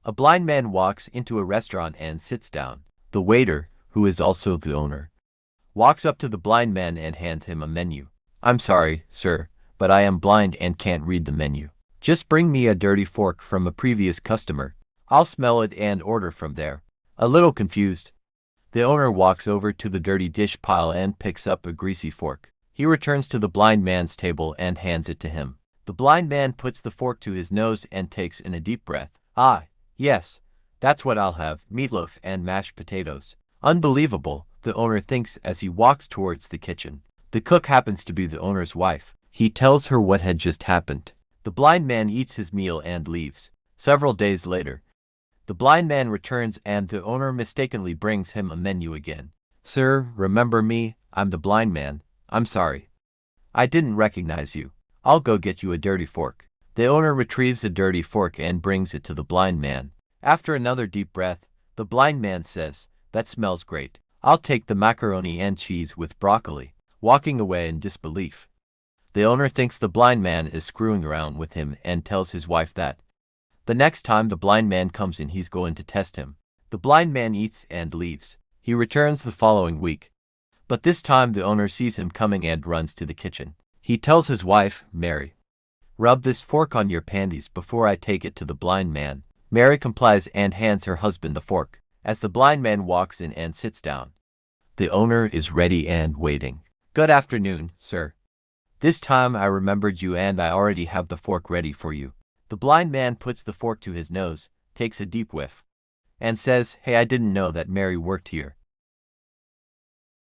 A blind man walks into a restaurant and sits down. The waiter, who is also the owner, walks up to the blind man and hands him a menu. "I'm sorry, sir, but I am blind and can't read the menu. Just bring me a dirty fork from a previous customer. I'll smell it and order from there." A little confused, the owner walks over to the dirty dish pile and picks up a greasy fork. He returns to the blind man's table and hands it to him. The blind man puts the fork to his nose and takes in a deep breath. "Ah, yes, that's what I'll have, meatloaf and mashed potatoes." Unbelievable, the owner thinks as he walks towards the kitchen. The cook happens to be the owner's wife. He tells her what had just happened. The blind man eats his meal and leaves. Several days later, the blind man returns and the owner mistakenly brings him a menu again. "Sir, remember me? I'm the blind man. I'm sorry. I didn't recognize you. I'll go get you a dirty fork." The owner retrieves a dirty fork and brings it to the blind man. After another deep breath, the blind man says, "That smells great. I'll take the macaroni and cheese with broccoli," walking away in disbelief. The owner thinks the blind man is screwing around with him and tells his wife that the next time the blind man comes in, he's going to test him. The blind man eats and leaves. He returns the following week, but this time the owner sees him coming and runs to the kitchen. He tells his wife, "Mary, rub this fork on your panties before I take it to the blind man." Mary complies and hands her husband the fork. As the blind man walks in and sits down, the owner is ready and waiting. "Good afternoon, sir. This time I remembered you and I already have the fork ready for you." The blind man puts the fork to his nose, takes a deep whiff, and says, "Hey, I didn't know that Mary worked here.